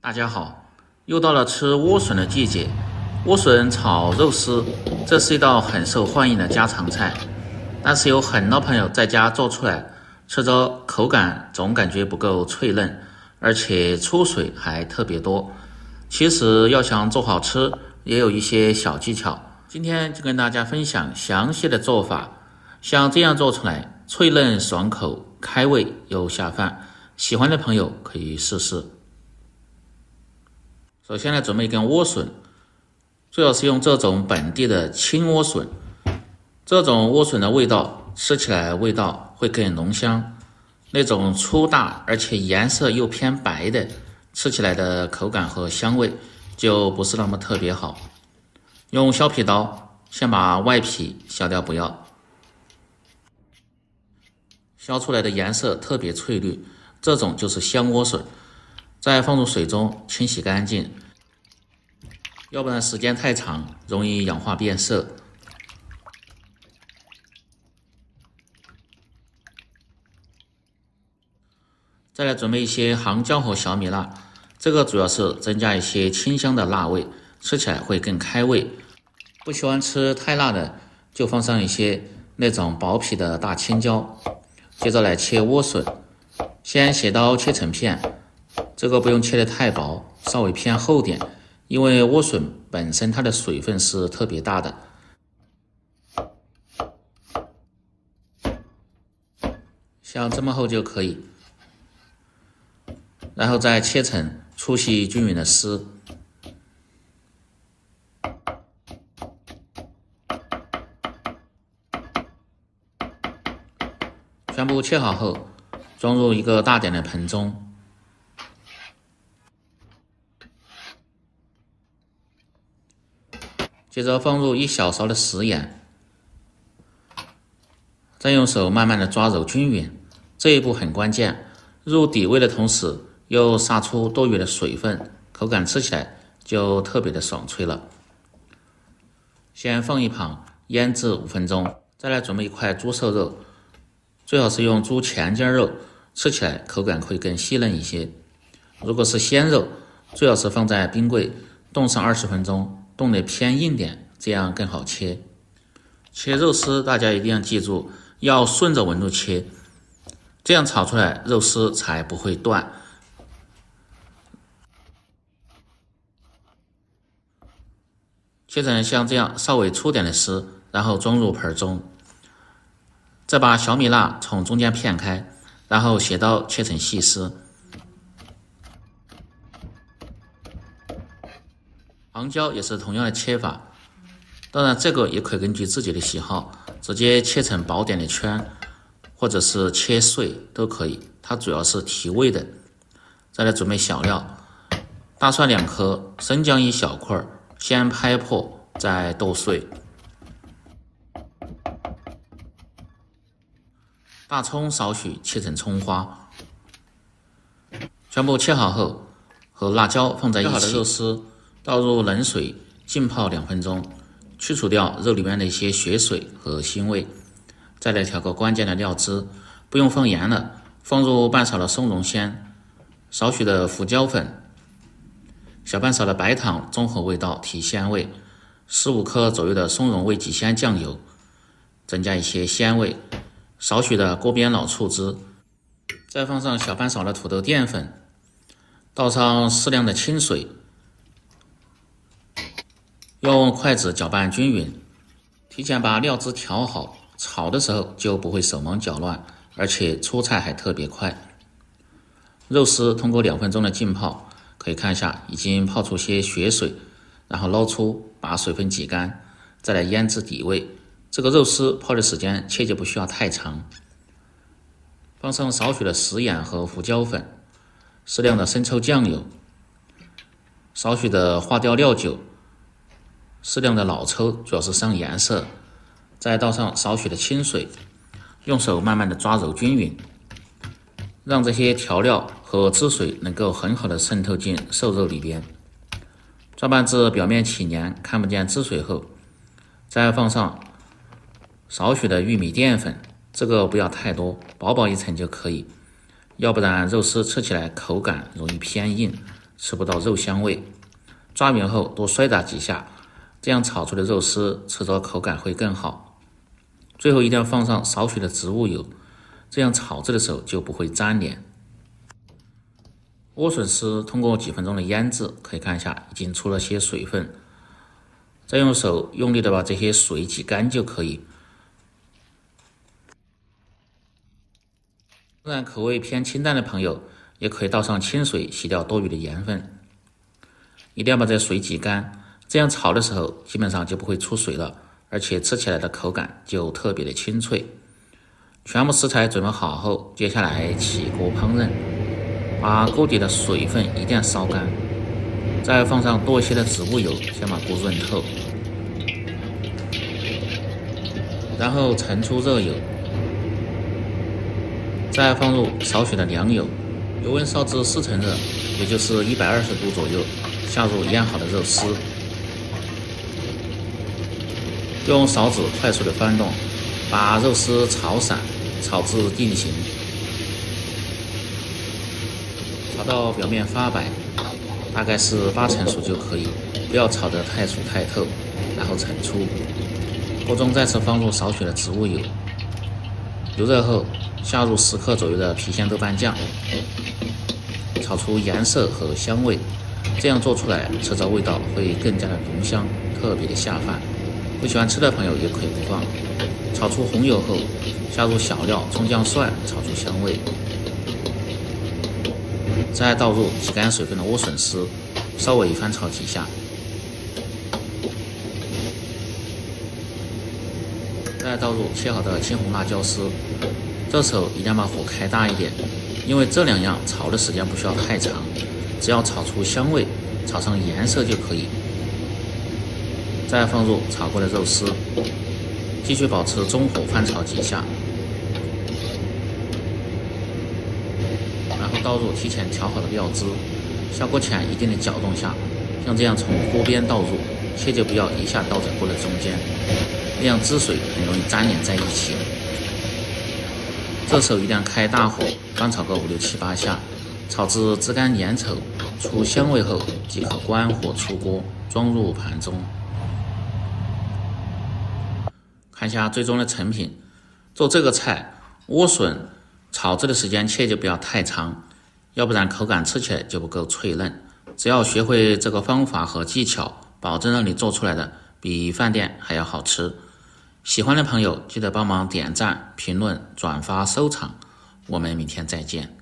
大家好，又到了吃萵筍的季節。萵筍炒肉絲，這是一道很受歡迎的家常菜，但是有很多朋友在家做出来，吃着口感總感覺不夠脆嫩，而且出水還特別多。其實要想做好吃，也有一些小技巧。今天就跟大家分享詳細的做法，像這樣做出來，脆嫩爽口，開胃又下飯。喜歡的朋友可以試試。首先来準備一根萵筍，最好是用這種本地的青萵筍，這種萵筍的味道吃起來味道會更濃香，那種粗大而且顏色又偏白的，吃起來的口感和香味就不是那麼特別好。用削皮刀先把外皮削掉不要，削出來的顏色特別翠綠，這種就是香萵筍。再放入水中清洗乾淨，要不然時間太長容易氧化变色。再来準備一些杭椒和小米辣，這個主要是增加一些清香的辣味，吃起來會更開胃。不喜歡吃太辣的，就放上一些那種薄皮的大青椒。接着來切萵筍，先斜刀切成片。這個不用切得太薄，稍微偏厚點，因為萵筍本身它的水分是特別大的。像這麼厚就可以，然後再切成粗細均勻的絲。全部切好後，装入一個大點的盆中。接着放入1小勺的食鹽，再用手慢慢的抓揉均勻，這一步很關鍵，入底味的同時又殺出多餘的水分，口感吃起來就特別的爽脆了。先放一旁醃制5分鐘，再來準備一塊豬瘦肉，最好是用豬前筋肉，吃起來口感會更細嫩一些。如果是鮮肉，最好是放在冰櫃凍上20分鐘，凍得偏硬點，這樣更好切。切肉絲大家一定要記住，要順着紋路切，這樣炒出來肉絲才不會斷。切成像這樣稍微粗點的絲，然後裝入盆中。再把小米辣從中間片開，然後斜刀切成細絲。杭椒也是同樣的切法，當然這個也可以根據自己的喜好，直接切成薄點的圈，或者是切碎都可以，它主要是提味的。再來準備小料，大蒜2顆，生薑1小塊，先拍破再剁碎。大蔥少許切成蔥花，全部切好後和辣椒放在一起。切好的肉絲倒入冷水浸泡2分鐘，去除掉肉裡面的一些血水和腥味。再來調個關鍵的料汁，不用放鹽了，放入半勺的松茸鮮，少許的胡椒粉，小半勺的白糖中和味道提鮮味，15克左右的松茸味極鮮醬油，增加一些鮮味，少許的鍋邊老醋汁，再放上小半勺的土豆澱粉，倒上適量的清水。用筷子攪拌均勻，提前把料汁調好，炒的時候就不會手忙腳亂，而且出菜還特別快。肉絲通過2分鐘的浸泡，可以看一下已經泡出些血水，然後撈出，把水分擠乾，再來醃制底味。這個肉絲泡的時間切記不需要太長。放上少許的食鹽和胡椒粉，適量的生抽醬油，少許的花雕料酒，適量的老抽，主要是上顏色。再倒上少許的清水，用手慢慢的抓揉均勻，讓這些調料和汁水能夠很好的滲透進瘦肉裡邊。抓拌至表面起黏，看不見汁水後，再放上少許的玉米澱粉，这個不要太多，薄薄一层就可以，要不然肉絲吃起來口感容易偏硬，吃不到肉香味。抓匀後多摔打幾下，這樣炒出的肉絲吃着口感會更好。最後一定要放上少許的植物油，這樣炒制的時候就不會粘連。萵筍絲通過幾分鐘的醃制，可以看一下已經出了些水分，再用手用力的把這些水擠乾就可以。不然口味偏清淡的朋友，也可以倒上清水洗掉多余的鹽分。一定要把这水挤乾，這樣炒的時候基本上就不會出水了，而且吃起來的口感就特別的清脆。全部食材準備好後，接下來起鍋烹飪，把鍋底的水分一定要燒乾，再放上多一些的植物油，先把鍋潤透，然後盛出熱油，再放入少許的涼油，油溫燒至4成熱，也就是120度左右，下入醃好的肉絲，用勺子快速的翻动，把肉絲炒散，炒至定型，炒到表面發白，大概是8成熟就可以，不要炒得太熟太透，然後盛出。鍋中再次放入少許的植物油，油热後下入10克左右的郫縣豆瓣醬，炒出顏色和香味，這樣做出來吃着味道會更加的濃香，特別的下飯。不喜歡吃的朋友也可以不放。炒出紅油後，下入小料蔥薑蒜，炒出香味，再倒入擠乾水分的萵筍絲，稍微翻炒幾下，再倒入切好的青紅辣椒絲。這時候一定要把火開大一點，因為這2樣炒的時間不需要太長，只要炒出香味，炒成顏色就可以。再放入炒過的肉絲，繼續保持中火翻炒幾下，然後倒入提前調好的料汁，下鍋前一定得攪動下，像這樣從鍋邊倒入，切就不要一下倒在鍋的中間，那樣汁水很容易粘連在一起。這時候一定要開大火，翻炒個5、6、7、8下，炒至汁乾粘稠，出香味後即可關火出鍋，裝入盤中。看一下最終的成品。做這個菜，萵筍炒制的時間切就不要太長，要不然口感吃起來就不夠脆嫩。只要學會這個方法和技巧，保證讓你做出來的比飯店還要好吃。喜歡的朋友記得幫忙點讚、評論、轉發、收藏，我們明天再見。